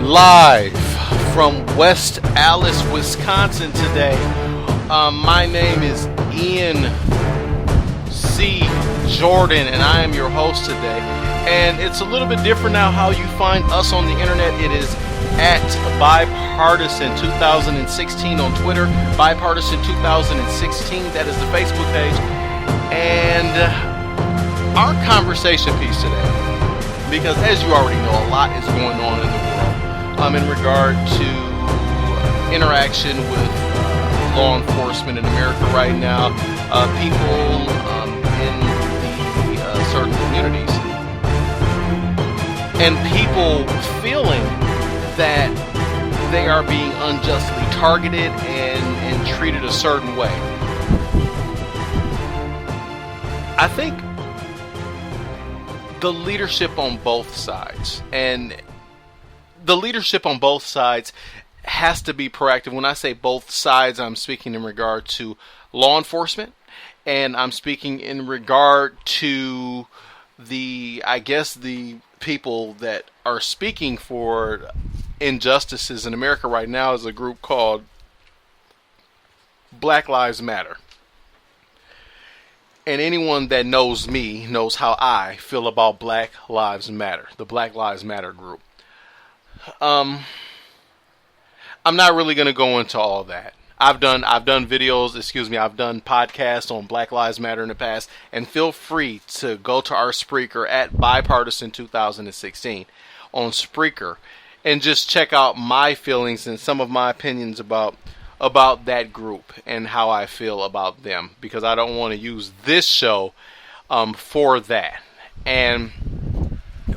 live from West Allis, Wisconsin today. My name is Ian C. Jordan, and I am your host today. And it's a little bit different now how you find us on the internet. It is at bipartisan 2016 on Twitter, bipartisan 2016, that is the Facebook page. And our conversation piece today, because as you already know, a lot is going on in the world in regard to interaction with law enforcement in America right now, people in the certain communities, and people feeling that they are being unjustly targeted and treated a certain way. I think the leadership on both sides, and the leadership on both sides has to be proactive. When I say both sides, I'm speaking in regard to law enforcement, and I'm speaking in regard to the people that are speaking for injustices in America right now is a group called Black Lives Matter. And anyone that knows me knows how I feel about Black Lives Matter, the Black Lives Matter group. I'm not really going to go into all that. I've done videos, I've done podcasts on Black Lives Matter in the past, and feel free to go to our Spreaker at bipartisan 2016 on Spreaker and just check out my feelings and some of my opinions about that group and how I feel about them, because I don't want to use this show for that. And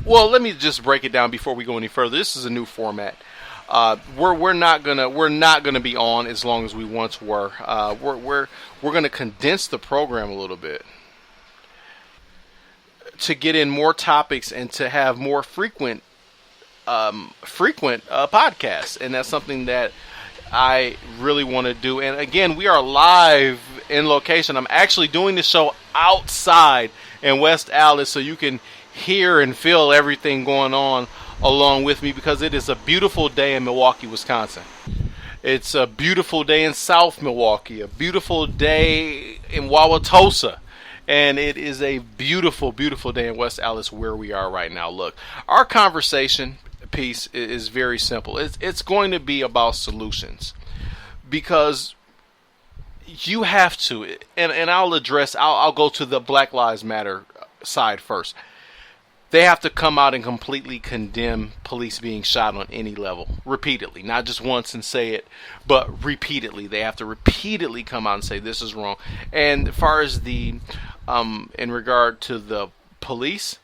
well, let me just break it down before we go any further. This is a new format. We're not gonna be on as long as we once were. We're gonna condense the program a little bit to get in more topics and to have more frequent podcasts, and that's something that I really want to do. And again, we are live in location. I'm actually doing the show outside in West Allis, so you can hear and feel everything going on along with me, because it is a beautiful day in Milwaukee, Wisconsin. It's a beautiful day in South Milwaukee, a beautiful day in Wauwatosa, and it is a beautiful, beautiful day in West Allis where we are right now. Look, our conversation piece is very simple. It's going to be about solutions, because you have to, and I'll go to the Black Lives Matter side first. They have to come out and completely condemn police being shot on any level, repeatedly, not just once and say it, but repeatedly. They have to repeatedly come out and say this is wrong. And as far as the in regard to the police,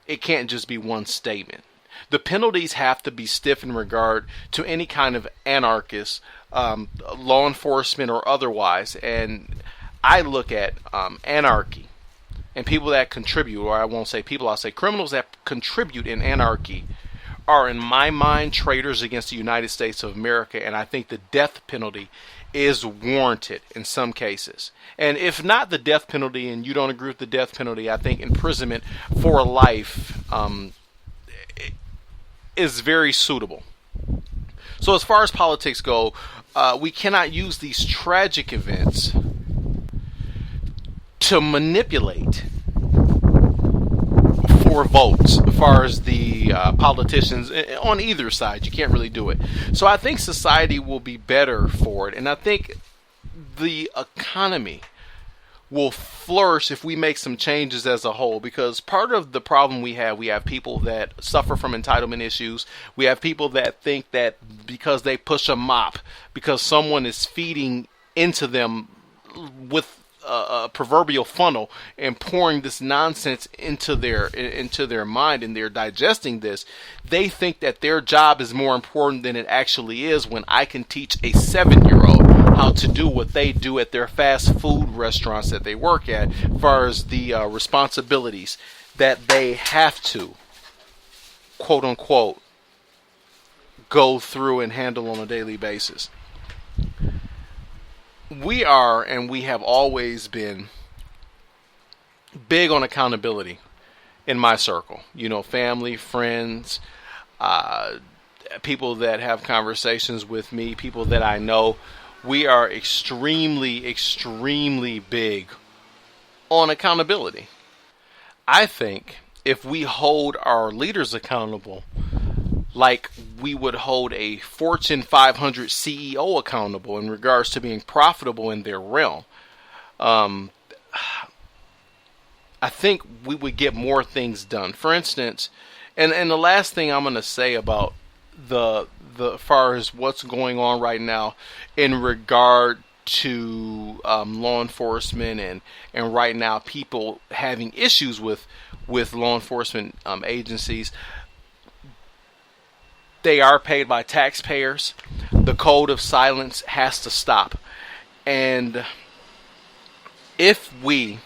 it can't just be one statement. The penalties have to be stiff in regard to any kind of anarchist, law enforcement or otherwise. And I look at anarchy and people that contribute, or I won't say people, I'll say criminals that contribute in anarchy, are in my mind traitors against the United States of America. And I think the death penalty is warranted in some cases. And if not the death penalty, and you don't agree with the death penalty, I think imprisonment for life is very suitable. So as far as politics go, we cannot use these tragic events to manipulate for votes. As far as the politicians on either side, you can't really do it. So I think society will be better for it, and I think the economy will flourish if we make some changes as a whole, because part of the problem we have people that suffer from entitlement issues. We have people that think that because they push a mop, because someone is feeding into them with a proverbial funnel and pouring this nonsense into their mind, and they're digesting this, they think that their job is more important than it actually is, when I can teach a 7-year-old how to do what they do at their fast food restaurants that they work at, as far as the responsibilities that they have to, quote unquote, go through and handle on a daily basis. We are, and we have always been, big on accountability in my circle. You know, family, friends, people that have conversations with me, people that I know, we are extremely, extremely big on accountability. I think if we hold our leaders accountable like we would hold a Fortune 500 CEO accountable in regards to being profitable in their realm, I think we would get more things done. For instance, and the last thing I'm going to say about the far as what's going on right now in regard to law enforcement and right now people having issues with law enforcement agencies. They are paid by taxpayers. The code of silence has to stop. And if we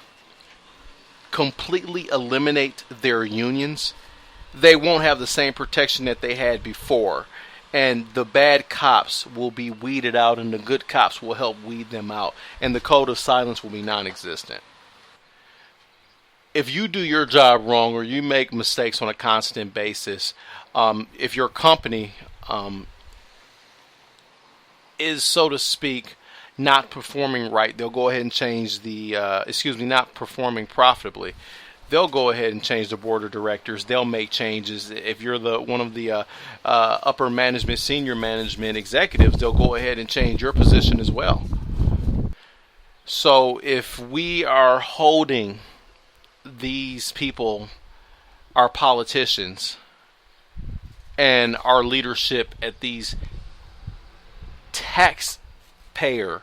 completely eliminate their unions, they won't have the same protection that they had before. And the bad cops will be weeded out and the good cops will help weed them out. And the code of silence will be non-existent. If you do your job wrong or you make mistakes on a constant basis, if your company is, so to speak, not performing right, they'll go ahead and change not performing profitably. They'll go ahead and change the board of directors. They'll make changes. If you're one of the upper management, senior management executives, they'll go ahead and change your position as well. So if we are holding these people, our politicians, and our leadership at these taxpayer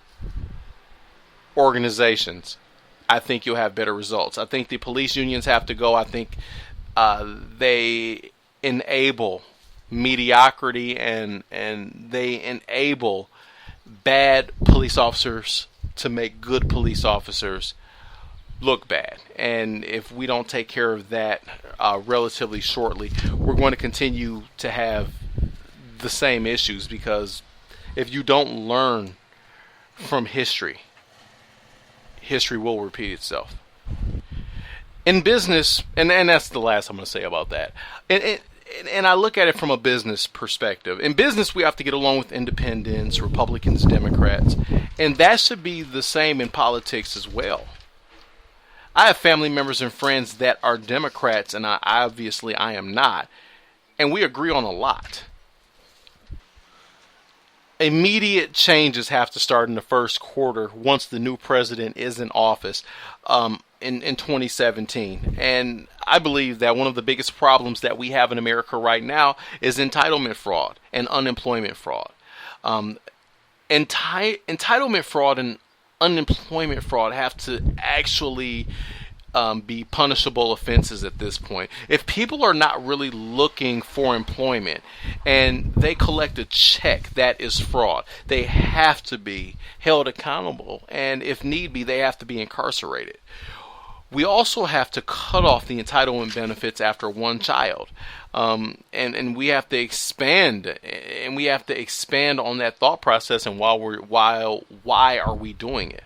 organizations, I think you'll have better results. I think the police unions have to go. I think they enable mediocrity and they enable bad police officers to make good police officers look bad. And if we don't take care of that relatively shortly, we're going to continue to have the same issues, because if you don't learn from history, history will repeat itself. In business, and that's the last I'm going to say about that. And I look at it from a business perspective. In business, we have to get along with independents, Republicans, Democrats, and that should be the same in politics as well. I have family members and friends that are Democrats, and I am not, and we agree on a lot. Immediate changes have to start in the first quarter once the new president is in office in 2017. And I believe that one of the biggest problems that we have in America right now is entitlement fraud and unemployment fraud. Entitlement fraud and unemployment fraud have to actually be punishable offenses at this point. If people are not really looking for employment and they collect a check that is fraud, they have to be held accountable, and if need be, they have to be incarcerated. We also have to cut off the entitlement benefits after one child, and we have to expand, on that thought process. And why are we doing it?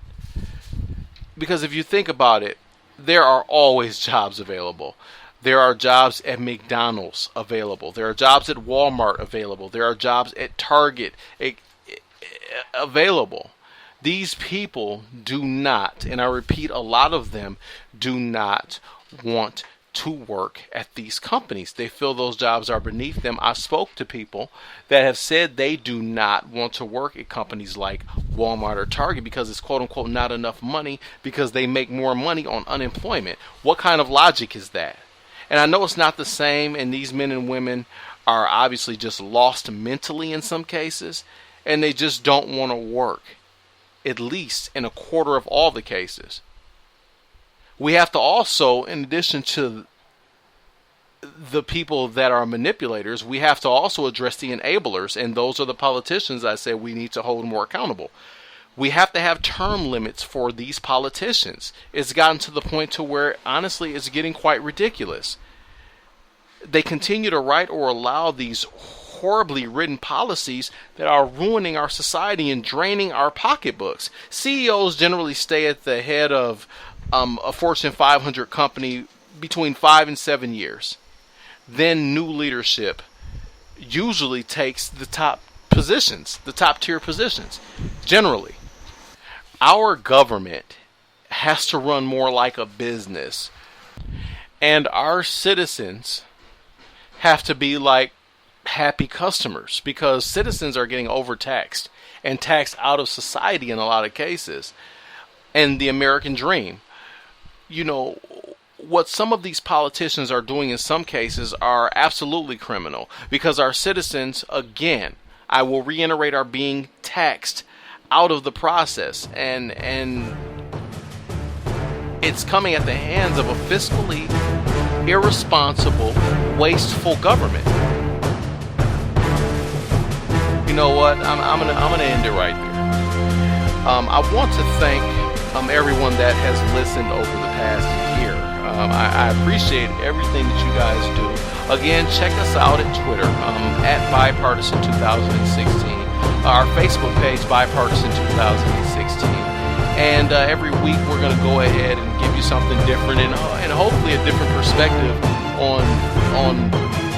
Because if you think about it, there are always jobs available. There are jobs at McDonald's available. There are jobs at Walmart available. There are jobs at Target available. These people do not, and I repeat, a lot of them do not want to work at these companies. They feel those jobs are beneath them. I spoke to people that have said they do not want to work at companies like Walmart or Target because it's quote unquote not enough money, because they make more money on unemployment. What kind of logic is that? And I know it's not the same, and these men and women are obviously just lost mentally in some cases, and they just don't want to work, at least in a quarter of all the cases. We have to also, in addition to the people that are manipulators, we have to also address the enablers, and those are the politicians I say we need to hold more accountable. We have to have term limits for these politicians. It's gotten to the point to where, honestly, it's getting quite ridiculous. They continue to write or allow these horribly written policies that are ruining our society and draining our pocketbooks. CEOs generally stay at the head of a Fortune 500 company between 5 and 7 years. Then new leadership usually takes the top positions, the top tier positions, generally. Our government has to run more like a business, and our citizens have to be like happy customers, because citizens are getting overtaxed and taxed out of society in a lot of cases. And the American dream, what some of these politicians are doing in some cases are absolutely criminal, because our citizens, again, I will reiterate, are being taxed out of the process, and it's coming at the hands of a fiscally irresponsible, wasteful government. You know what? I'm gonna end it right there. I want to thank everyone that has listened over the past year. I appreciate everything that you guys do. Again, check us out at Twitter at bipartisan 2016. Our Facebook page, bipartisan 2016. And every week we're going to go ahead and give you something different, and hopefully a different perspective on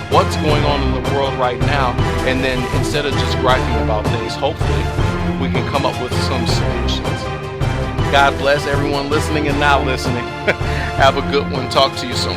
what's going on in the world right now. And then instead of just griping about things, hopefully we can come up with some solutions. God bless everyone listening and not listening. Have a good one. Talk to you soon.